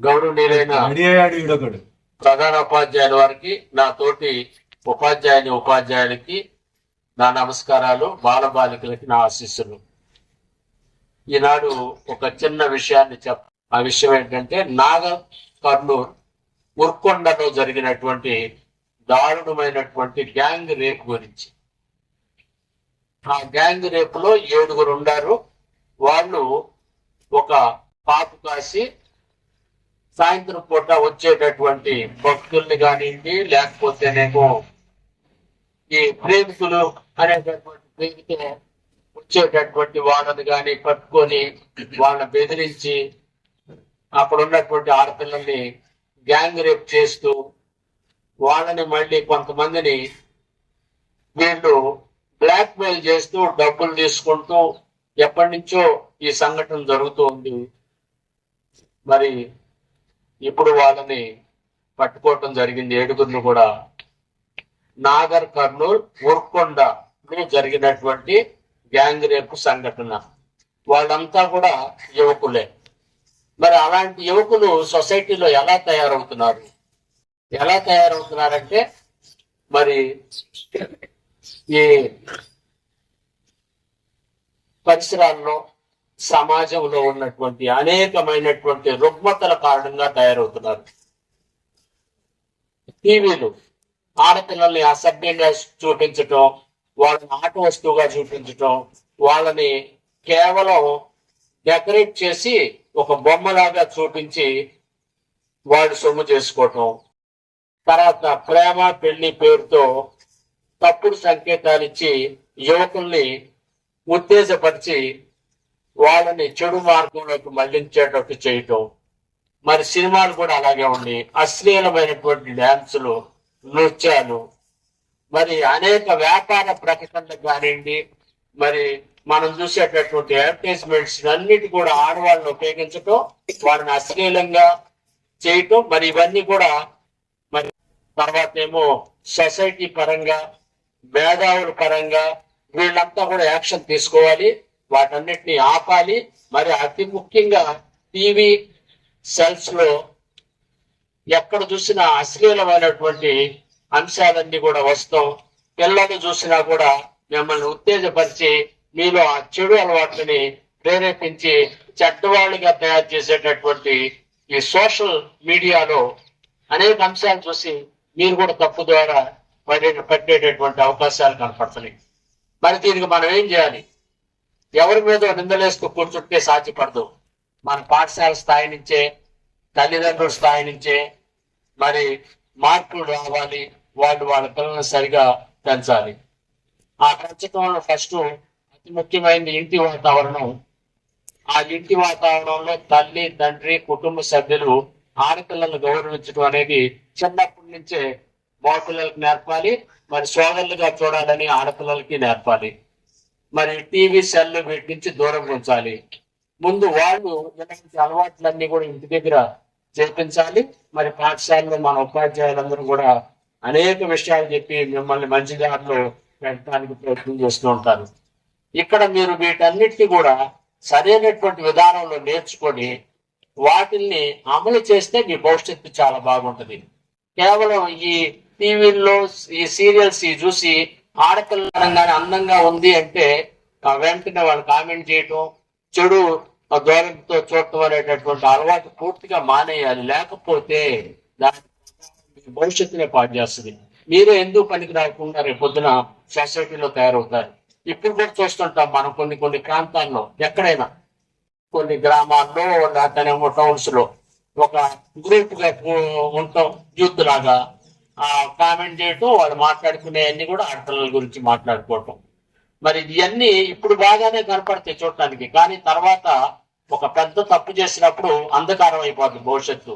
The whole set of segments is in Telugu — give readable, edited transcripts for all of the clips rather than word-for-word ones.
గౌరవనీయులైన ప్రధాన ఉపాధ్యాయుల వారికి, నా తోటి ఉపాధ్యాయులకి నా నమస్కారాలు, బాలబాలికలకి నా ఆశీస్సులు. ఈనాడు ఒక చిన్న విషయాన్ని ఆ విషయం ఏంటంటే నాగర్ కర్నూలు ఉర్కొండలో జరిగినటువంటి దారుణమైనటువంటి గ్యాంగ్ రేప్ గురించి. ఆ గ్యాంగ్ రేప్ లో 7 ఉన్నారు. వాళ్ళు ఒక పాపు కాసి సాయంత్రం పూట వచ్చేటటువంటి భక్తుల్ని కానివ్వండి, లేకపోతేనేమో ఈ ప్రేమికులు అనేటటువంటి ప్రేమితో వచ్చేటటువంటి వాళ్ళని కానీ పట్టుకొని వాళ్ళని బెదిరించి అక్కడ ఉన్నటువంటి ఆడపిల్లల్ని గ్యాంగ్ రేప్ చేస్తూ వాళ్ళని మళ్ళీ కొంతమందిని వీళ్ళు బ్లాక్ మెయిల్ చేస్తూ డబ్బులు తీసుకుంటూ ఎప్పటి నుంచో ఈ సంఘటన జరుగుతూ ఉంది. మరి ఇప్పుడు వాళ్ళని పట్టుకోవటం జరిగింది. 7 కూడా నాగర్ కర్నూల్ ఉర్కొండలో జరిగినటువంటి గ్యాంగ్ రేప్ సంఘటన. వాళ్ళంతా కూడా యువకులే. మరి అలాంటి యువకులు సొసైటీలో ఎలా తయారవుతున్నారంటే మరి ఈ పరిసరాల్లో సమాజంలో ఉన్నటువంటి అనేకమైనటువంటి రుగ్మతల కారణంగా తయారవుతున్నారు. టీవీలు ఆడపిల్లల్ని అసభ్యంగా చూపించటం, వాళ్ళని ఆట వస్తువుగా చూపించటం, వాళ్ళని కేవలం డెకరేట్ చేసి ఒక బొమ్మలాగా చూపించి వాడు సొమ్ము చేసుకోవటం, తర్వాత ప్రేమ పెళ్లి పేరుతో తప్పుడు సంకేతాలు ఇచ్చి యువకుల్ని ఉత్తేజపరిచి వాళ్ళని చెడు మార్గంలోకి మళ్లించేటట్టు చేయటం. మరి సినిమాలు కూడా అలాగే ఉండి అశ్లీలమైనటువంటి డ్యాన్సులు, నృత్యాలు, మరి అనేక వ్యాపార ప్రకటనలకు కానివ్వండి, మరి మనం చూసేటటువంటి అడ్వర్టైజ్మెంట్స్ అన్నిటి కూడా ఆడవాళ్ళని ఉపయోగించటం, వాళ్ళని అశ్లీలంగా చేయటం. మరి ఇవన్నీ కూడా మరి తర్వాత ఏమో సొసైటీ పరంగా, మేధావుల పరంగా వీళ్ళంతా కూడా యాక్షన్ తీసుకోవాలి, వాటన్నిటిని ఆపాలి. మరి అతి ముఖ్యంగా టీవీ సెల్స్ లో ఎక్కడ చూసినా అశ్లీలమైనటువంటి అంశాలన్నీ కూడా వస్తాం. పిల్లలు చూసినా కూడా మిమ్మల్ని ఉత్తేజపరిచి మీలో ఆ చెడు అలవాట్లని ప్రేరేపించి చెడ్డవాళ్ళుగా తయారు చేసేటటువంటి ఈ సోషల్ మీడియాలో అనేక అంశాలు చూసి మీరు కూడా తప్పు ద్వారా పట్టేటటువంటి అవకాశాలు కనపడుతున్నాయి. మరి దీనికి మనం ఏం చేయాలి? ఎవరి మీద నిందలేస్తూ కూర్చుంటే సాధ్యపడదు. మన పాఠశాల స్థాయి నుంచే, తల్లిదండ్రుల స్థాయి నుంచే మరి మార్పులు రావాలి. వాళ్ళ పిల్లల్ని సరిగా పెంచాలి. ఆ పెంచడంలో ఫస్ట్ అతి ముఖ్యమైనది ఇంటి వాతావరణం. ఆ ఇంటి వాతావరణంలో తల్లి, తండ్రి, కుటుంబ సభ్యులు ఆడపిల్లలను గౌరవించడం అనేది చిన్నప్పటి నుంచే మగపిల్లలకు నేర్పాలి. మరి సోదరులుగా చూడాలని ఆడపిల్లలకి నేర్పాలి. మరి టీవీ సెల్ వీటి నుంచి దూరం ఉంచాలి. ముందు వాళ్ళు ఇలాంటి అలవాట్లన్నీ కూడా ఇంటి దగ్గర చేపించాలి. మరి పాఠశాలలో మన ఉపాధ్యాయులందరూ కూడా అనేక విషయాలు చెప్పి మిమ్మల్ని మంచి దారిలో పెట్టడానికి ప్రయత్నం చేస్తూ ఉంటారు. ఇక్కడ మీరు వీటన్నిటిని కూడా సరైనటువంటి విధానంలో నేర్చుకొని వాటిల్ని అమలు చేస్తే మీ భవిష్యత్తు చాలా బాగుంటుంది. కేవలం ఈ టీవీల్లో ఈ సీరియల్స్ చూసి ఆడపిల్లలంగానే అందంగా ఉంది అంటే వెంటనే వాళ్ళు కామెంట్ చేయటం, చెడు ధోరణితో చూడటం అనేటటువంటి అలవాటు పూర్తిగా మానేయాలి. లేకపోతే దాని భవిష్యత్తునే పాటు చేస్తుంది. మీరే ఎందుకు పనికి రాకుండా రేపు పొద్దున సొసైటీలో తయారవుతారు. ఇప్పుడు కూడా చూస్తుంటాం మనం కొన్ని ప్రాంతాల్లో, ఎక్కడైనా కొన్ని గ్రామాల్లో లేకపోతేనేమో టౌన్స్ లో ఒక గ్రూప్ గా ఉంటాం, యూత్ లాగా కామెంట్ చేయటం, వాళ్ళు మాట్లాడుకునే అన్ని కూడా ఆడపిల్లల గురించి మాట్లాడుకోవటం. మరి ఇవన్నీ ఇప్పుడు బాగానే కనపడతాయి చూడటానికి, కానీ తర్వాత ఒక పెద్ద తప్పు చేసినప్పుడు అంధకారం అయిపోతుంది భవిష్యత్తు.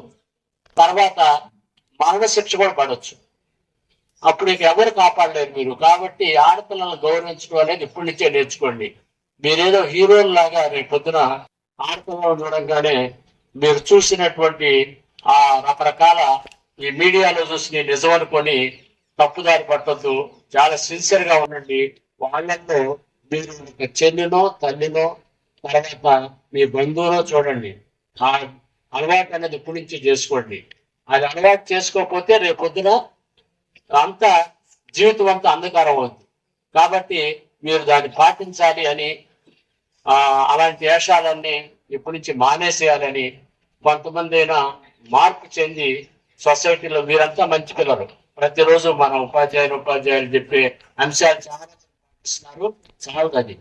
తర్వాత మరణ శిక్ష కూడా పడవచ్చు. అప్పుడు ఇక ఎవరు కాపాడలేరు మీరు. కాబట్టి ఆడపిల్లలను గౌరవించడం అనేది ఇప్పటి నుంచే నేర్చుకోండి. మీరేదో హీరోలు లాగా రేపు పొద్దున ఆడపిల్లలను చూడంగానే మీరు చూసినటువంటి ఆ రకరకాల ఈ మీడియాలో చూసి నిజం అనుకొని తప్పుదారి పట్టొద్దు. చాలా సిన్సియర్ గా ఉండండి. వాళ్ళల్లో మీరు చెల్లినో, తల్లినో, తర్వాత మీ బంధువులో చూడండి. అలవాటు అనేది ఇప్పటి నుంచి చేసుకోండి. అది అలవాటు చేసుకోకపోతే రేపు పొద్దున అంతా జీవితం అంతా అంధకారం అవుతుంది. కాబట్టి మీరు దాన్ని పాటించాలి అని అలాంటి వేషాలన్నీ ఇప్పటి నుంచి మానేసేయాలని కొంతమంది అయినా మార్పు చెంది సొసైటీలో మీరంతా మంచి పిల్లలు. ప్రతిరోజు మన ఉపాధ్యాయులు చెప్పే అంశాలు చాలా పాటిస్తున్నారు. చాలు అది.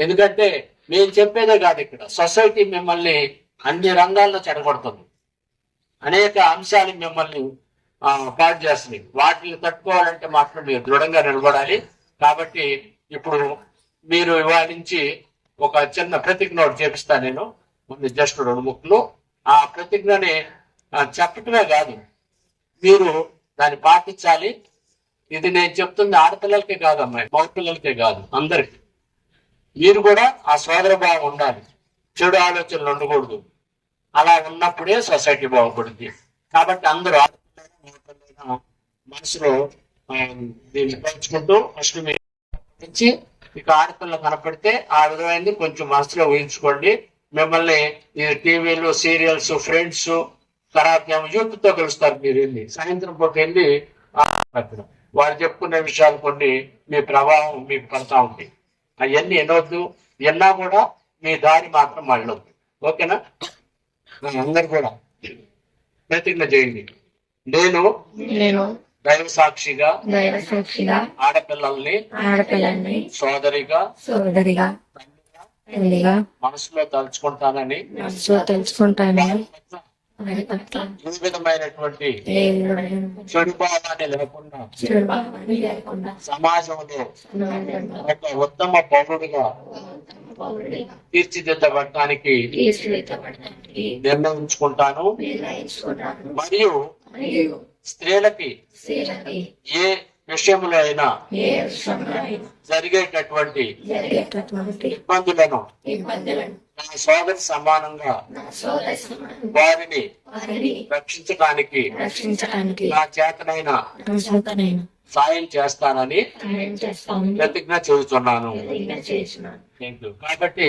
ఎందుకంటే నేను చెప్పేదే కాదు, ఇక్కడ సొసైటీ మిమ్మల్ని అన్ని రంగాల్లో చెడగొడుతుంది. అనేక అంశాలు మిమ్మల్ని పాటు చేస్తున్నాయి. వాటిని తట్టుకోవాలంటే మాత్రం మీరు దృఢంగా నిలబడాలి. కాబట్టి ఇప్పుడు మీరు ఇవాళ నుంచి ఒక చిన్న ప్రతిజ్ఞ చేపిస్తాను నేను, ముందు జస్ట్ 2 ముక్కలు. ఆ ప్రతిజ్ఞని చెప్పటమే కాదు, మీరు దాన్ని పాటించాలి. ఇది నేను చెప్తుంది ఆడపిల్లలకే కాదు, అమ్మాయి మగ పిల్లలకే కాదు, అందరికి. మీరు కూడా ఆ సోదర భావం ఉండాలి, చెడు ఆలోచనలు ఉండకూడదు. అలా ఉన్నప్పుడే సొసైటీ బాగుపడుద్ది. కాబట్టి అందరూ ఆడపిల్లైనా మనసులో దీన్ని పెంచుకుంటూ ఫస్ట్ మీరు నుంచి ఇక ఆడపిల్ల కనపడితే ఆ విధమైనది కొంచెం మనసులో ఊహించుకోండి. మిమ్మల్ని ఈ టీవీలు, సీరియల్స్, ఫ్రెండ్స్, తర్వాత యూత్ తో కలుస్తారు. మీరు వెళ్ళి సాయంత్రం పూట వెళ్ళి వాళ్ళు చెప్పుకునే విషయాలు కొన్ని మీ ప్రభావం మీకు పడతా ఉంటాయి. అవన్నీ ఎనవద్దు. ఎన్నా కూడా మీ దారి మాత్రం మళ్ళొద్దు. ఓకేనా? అందరు కూడా ప్రతిజ్ఞ చేయండి. నేను దైవ సాక్షిగా ఆడపిల్లల్ని సోదరిగా తల్లిగా మనసులో తలుచుకుంటానని ఏ విధమైనటువంటి చెడు భావాన్ని లేకుండా సమాజంలో ఒక ఉత్తమ పౌరుడిగా తీర్చిదిద్దబడటానికి నిర్ణయించుకుంటాను. మరియు స్త్రీలకి ఏ విషయంలో అయినా జరిగేటటువంటి ఇబ్బందులను నా సోదరి సమానంగా వారిని రక్షించడానికి నా చేతనైన సాయం చేస్తానని ప్రతిజ్ఞ చేస్తున్నాను. కాబట్టి